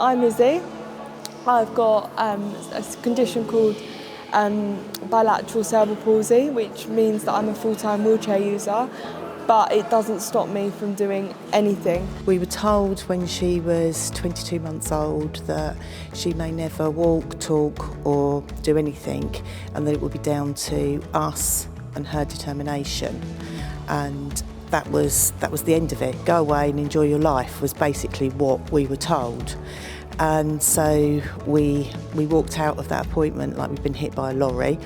I'm Izzie. I've got a condition called bilateral cerebral palsy, which means that I'm a full-time wheelchair user, but it doesn't stop me from doing anything. We were told when she was 22 months old that she may never walk, talk or do anything, and that it would be down to us and her determination. And that was the end of it. Go away and enjoy your life was basically what we were told. And so we walked out of that appointment like we'd been hit by a lorry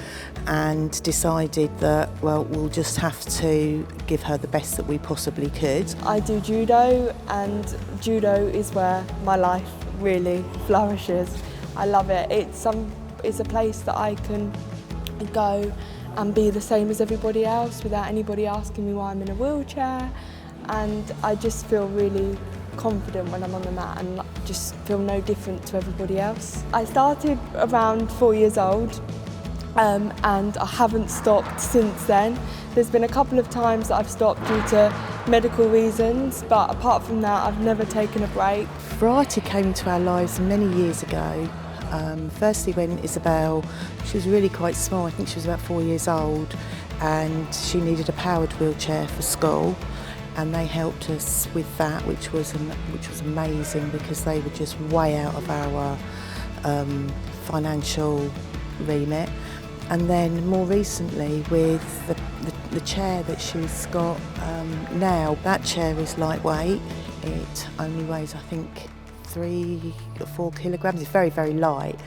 and decided that, well, we'll just have to give her the best that we possibly could. I do judo, and judo is where my life really flourishes. I love it. It's a place that I can go and be the same as everybody else without anybody asking me why I'm in a wheelchair, and I just feel really confident when I'm on the mat and just feel no different to everybody else. I started around 4 years old and I haven't stopped since then. There's been a couple of times that I've stopped due to medical reasons, but apart from that I've never taken a break. Variety came into our lives many years ago. Firstly when Isabel, she was really quite small, I think she was about 4 years old, and she needed a powered wheelchair for school. And they helped us with that, which was amazing, because they were just way out of our financial remit. And then more recently with the chair that she's got now, that chair is lightweight. It only weighs, I think, 3 or 4 kilograms. It's very, very light.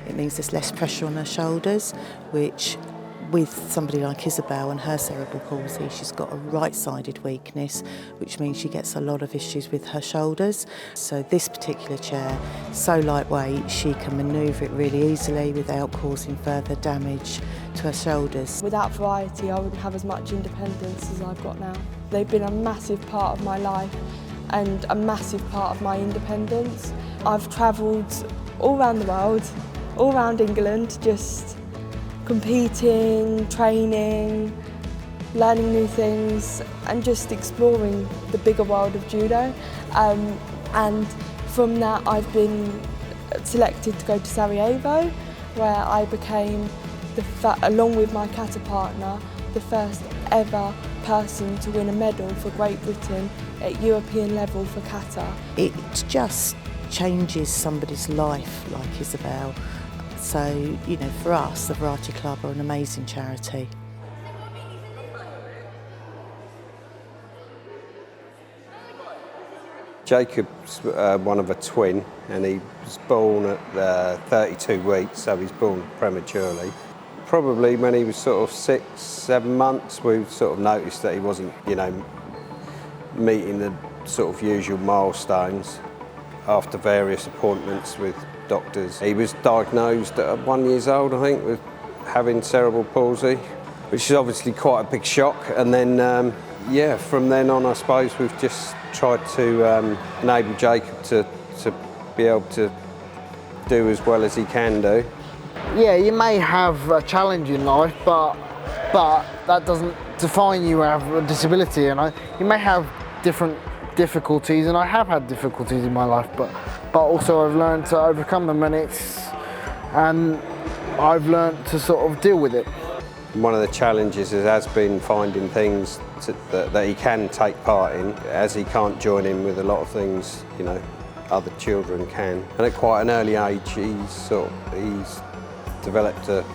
It means there's less pressure on her shoulders, which with somebody like Isabel and her cerebral palsy, she's got a right-sided weakness, which means she gets a lot of issues with her shoulders. So this particular chair, so lightweight, she can manoeuvre it really easily without causing further damage to her shoulders. Without Variety, I wouldn't have as much independence as I've got now. They've been a massive part of my life and a massive part of my independence. I've travelled all around the world, all around England, just competing, training, learning new things and just exploring the bigger world of judo. And from that I've been selected to go to Sarajevo, where I became, along with my kata partner, the first ever person to win a medal for Great Britain at European level for kata. It just changes somebody's life, like Isabel. So, you know, for us, the Variety Club are an amazing charity. Jacob's one of a twin, and he was born at 32 weeks, so he's born prematurely. Probably when he was sort of 6, 7 months, we sort of noticed that he wasn't, you know, meeting the sort of usual milestones. After various appointments with doctors, he was diagnosed at 1 year old, I think, with having cerebral palsy, which is obviously quite a big shock. And then, yeah, from then on, I suppose we've just tried to enable Jacob to be able to do as well as he can do. Yeah, you may have a challenge in life, but that doesn't define you have a disability. And you may have different difficulties, and I have had difficulties in my life, but also I've learned to overcome them, and I've learned to sort of deal with it. One of the challenges has been finding things that he can take part in, as he can't join in with a lot of things, you know, other children can. And at quite an early age, he's developed a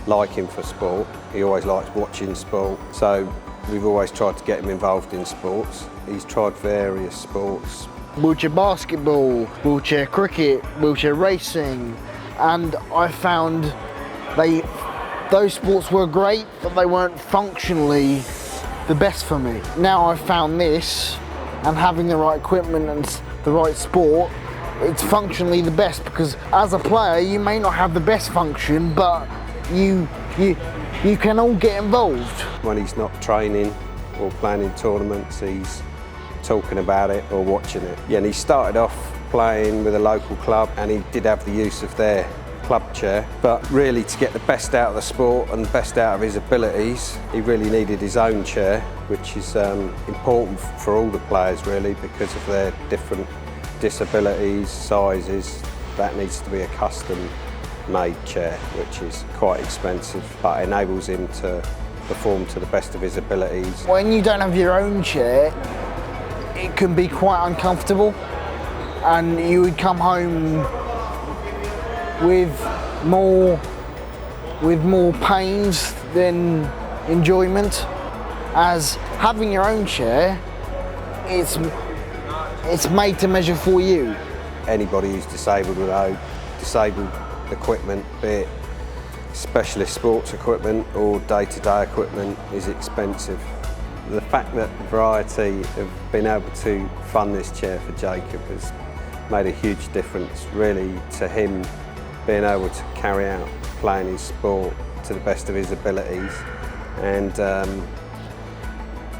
liking for sport. He always likes watching sport, so we've always tried to get him involved in sports. He's tried various sports. Wheelchair basketball, wheelchair cricket, wheelchair racing, and I found those sports were great, but they weren't functionally the best for me. Now I've found this, and having the right equipment and the right sport, it's functionally the best, because as a player you may not have the best function, but you can all get involved. When he's not training or playing in tournaments, he's talking about it or watching it. Yeah, and he started off playing with a local club, and he did have the use of their club chair, but really to get the best out of the sport and the best out of his abilities, he really needed his own chair, which is important for all the players really, because of their different disabilities, sizes, that needs to be a custom made chair, which is quite expensive, but enables him to perform to the best of his abilities. When you don't have your own chair, it can be quite uncomfortable, and you would come home with more pains than enjoyment. As having your own chair, it's made to measure for you. Anybody who's disabled will disabled equipment, be it specialist sports equipment or day-to-day equipment, is expensive. The fact that Variety have been able to fund this chair for Jacob has made a huge difference, really, to him being able to carry out playing his sport to the best of his abilities, and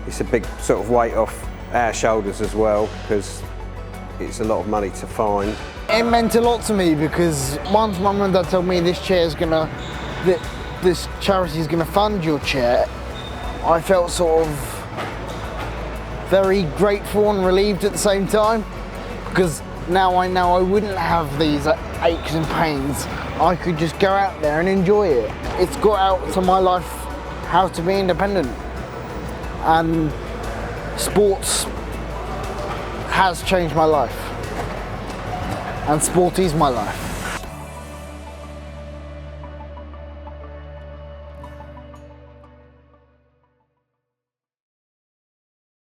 it's a big sort of weight off our shoulders as well, because it's a lot of money to find. It meant a lot to me, because once my mum and dad told me this charity is gonna fund your chair, I felt sort of very grateful and relieved at the same time, because now I know I wouldn't have these aches and pains. I could just go out there and enjoy it. It's got out to my life how to be independent, and sports has changed my life, and sport is my life.